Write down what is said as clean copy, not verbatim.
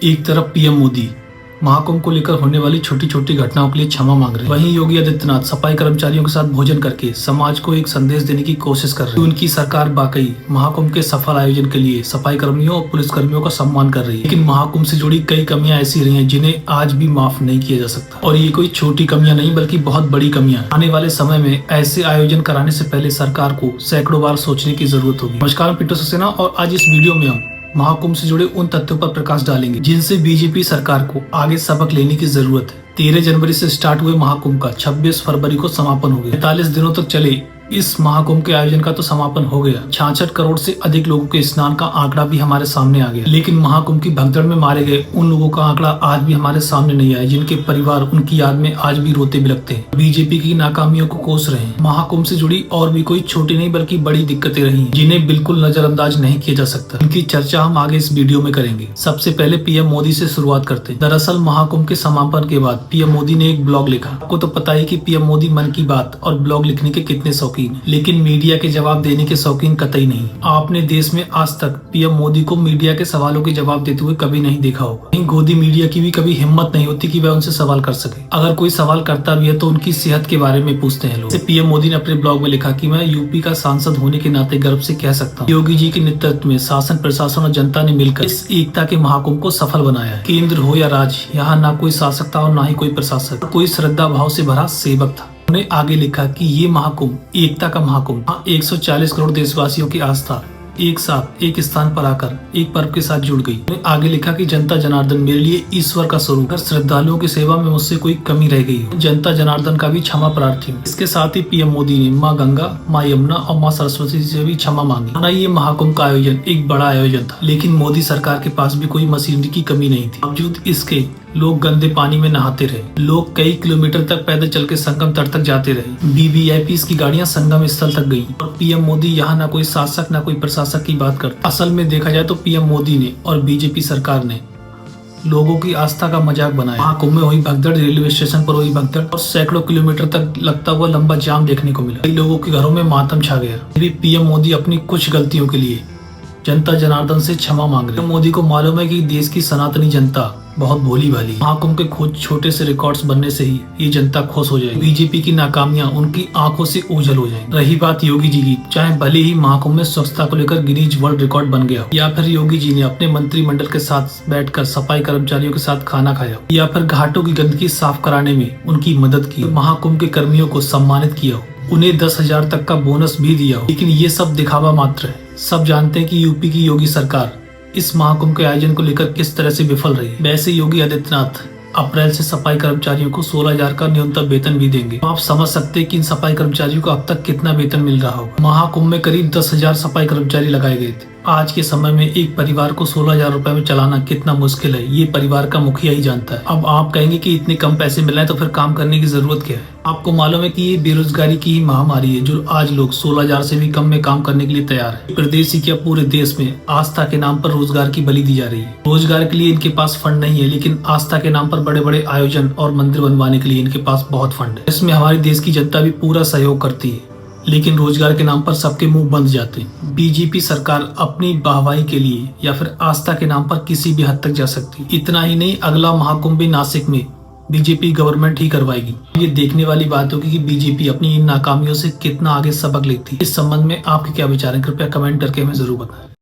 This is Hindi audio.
एक तरफ पीएम मोदी महाकुंभ को लेकर होने वाली छोटी छोटी घटनाओं के लिए क्षमा मांग रहे हैं, वहीं योगी आदित्यनाथ सफाई कर्मचारियों के साथ भोजन करके समाज को एक संदेश देने की कोशिश कर रहे हैं। उनकी सरकार वाकई महाकुंभ के सफल आयोजन के लिए सफाई कर्मियों और पुलिस कर्मियों का सम्मान कर रही है, लेकिन महाकुंभ से जुड़ी कई कमियां ऐसी रही हैं जिन्हें आज भी माफ नहीं किया जा सकता। और ये कोई छोटी कमियां नहीं बल्कि बहुत बड़ी कमियां। आने वाले समय में ऐसे आयोजन कराने से पहले सरकार को सैकड़ों बार सोचने की जरूरत होगी। नमस्कार, मैं पिंटू सक्सेना और आज इस वीडियो में हम महाकुंभ से जुड़े उन तथ्यों पर प्रकाश डालेंगे जिनसे बीजेपी सरकार को आगे सबक लेने की जरूरत है। 13 जनवरी से स्टार्ट हुए महाकुंभ का 26 फरवरी को समापन हो गया। 45 दिनों तक चले इस महाकुंभ के आयोजन का तो समापन हो गया। 66 करोड़ से अधिक लोगों के स्नान का आंकड़ा भी हमारे सामने आ गया, लेकिन महाकुंभ की भगदड़ में मारे गए उन लोगों का आंकड़ा आज भी हमारे सामने नहीं आया, जिनके परिवार उनकी याद में आज भी रोते बिलखते हैं, बीजेपी की नाकामियों को कोस रहे हैं। महाकुंभ से जुड़ी और भी कोई छोटी नहीं बल्कि बड़ी दिक्कतें रही, जिन्हें बिल्कुल नजरअंदाज नहीं किया जा सकता। इनकी चर्चा हम आगे इस वीडियो में करेंगे। सबसे पहले पीएम मोदी से शुरुआत करते हैं। दरअसल महाकुंभ के समापन के बाद पीएम मोदी ने एक ब्लॉग लिखा। आपको तो पता है कि पीएम मोदी मन की बात और ब्लॉग लिखने के कितने शौकीन हैं, लेकिन मीडिया के जवाब देने के शौकीन कतई नहीं। आपने देश में आज तक पीएम मोदी को मीडिया के सवालों के जवाब देते हुए कभी नहीं देखा होगा। कहीं गोदी मीडिया की भी कभी हिम्मत नहीं होती कि वह उनसे सवाल कर सके। अगर कोई सवाल करता भी है तो उनकी सेहत के बारे में पूछते हैं लोग। पीएम मोदी ने अपने ब्लॉग में लिखा कि मैं यूपी का सांसद होने के नाते गर्व से कह सकता हूँ, योगी जी के नेतृत्व में शासन, प्रशासन और जनता ने मिलकर इस एकता के महाकुंभ को सफल बनाया है। केंद्र हो या राज्य, यहाँ ना कोई शासक था और ना ही कोई प्रशासक, कोई श्रद्धा भाव से भरा सेवक था। उन्होंने आगे लिखा कि ये महाकुंभ एकता का महाकुंभ, 140 करोड़ देशवासियों की आस्था एक साथ एक स्थान पर आकर एक पर्व के साथ जुड़ गई। उन्होंने आगे लिखा कि जनता जनार्दन मेरे लिए ईश्वर का स्वरूप, अगर श्रद्धालुओं की सेवा में मुझसे कोई कमी रह गई हो, जनता जनार्दन का भी क्षमा प्रार्थी हूँ। इसके साथ ही पीएम मोदी ने माँ गंगा, माँ यमुना और माँ सरस्वती से भी क्षमा मांगी। ये महाकुंभ का आयोजन एक बड़ा आयोजन था, लेकिन मोदी सरकार के पास भी कोई मशीनरी की कमी नहीं थी। बावजूद इसके लोग गंदे पानी में नहाते रहे, लोग कई किलोमीटर तक पैदल चल के संगम तट तक जाते रहे, वीवीआईपी की गाड़ियां संगम स्थल तक गई और पीएम मोदी यहाँ ना कोई शासक ना कोई प्रशासक की बात करते। असल में देखा जाए तो पीएम मोदी ने और बीजेपी सरकार ने लोगों की आस्था का मजाक बनाया। महाकुंभ में हुई भगदड़, रेलवे स्टेशन पर हुई भगदड़ और सैकड़ों किलोमीटर तक लगता हुआ लंबा जाम देखने को मिला। कई लोगों के घरों में मातम छा गया। पीएम मोदी अपनी कुछ गलतियों के लिए जनता जनार्दन से क्षमा मांग रहे हैं। मोदी को मालूम है कि देश की सनातनी जनता बहुत भोली भाली। महाकुंभ के खुद छोटे से रिकॉर्ड्स बनने से ही ये जनता खुश हो जाएगी। बीजेपी की नाकामियां उनकी आंखों से ओझल हो जाएंगी। रही बात योगी जी की, चाहे भले ही महाकुंभ में स्वच्छता को लेकर गिनीज वर्ल्ड रिकॉर्ड बन गया, या फिर योगी जी ने अपने मंत्रिमंडल के साथ बैठकर सफाई कर्मचारियों के साथ खाना खाया, या फिर घाटों की गंदगी साफ कराने में उनकी मदद की, महाकुंभ के कर्मियों को सम्मानित किया, उन्हें 10,000 तक का बोनस भी दिया हो, लेकिन ये सब दिखावा मात्र है। सब जानते हैं कि यूपी की योगी सरकार इस महाकुंभ के आयोजन को लेकर किस तरह से विफल रही। वैसे योगी आदित्यनाथ अप्रैल से सफाई कर्मचारियों को 16,000 का न्यूनतम वेतन भी देंगे। आप समझ सकते हैं कि इन सफाई कर्मचारियों को अब तक कितना वेतन मिल रहा होगा। महाकुंभ में करीब 10,000 सफाई कर्मचारी लगाए गए थे। आज के समय में एक परिवार को 16,000 रुपए में चलाना कितना मुश्किल है, ये परिवार का मुखिया ही जानता है। अब आप कहेंगे कि इतने कम पैसे मिल रहे हैं तो फिर काम करने की जरूरत क्या है। आपको मालूम है कि ये बेरोजगारी की ही महामारी है, जो आज लोग 16,000 से भी कम में काम करने के लिए तैयार है। प्रदेश ही क्या पूरे देश में आस्था के नाम पर रोजगार की बलि दी जा रही है। रोजगार के लिए इनके पास फंड नहीं है, लेकिन आस्था के नाम पर बड़े बड़े आयोजन और मंदिर बनवाने के लिए इनके पास बहुत फंड है। इसमें हमारे देश की जनता भी पूरा सहयोग करती है, लेकिन रोजगार के नाम पर सबके मुंह बंद जाते हैं। बीजेपी सरकार अपनी वाहवाही के लिए या फिर आस्था के नाम पर किसी भी हद तक जा सकती है। इतना ही नहीं, अगला महाकुंभ भी नासिक में बीजेपी गवर्नमेंट ही करवाएगी। ये देखने वाली बात होगी कि बीजेपी अपनी इन नाकामियों से कितना आगे सबक लेती है। इस संबंध में आपके क्या विचार हैं, कृपया कमेंट करके हमें जरूर बताएं।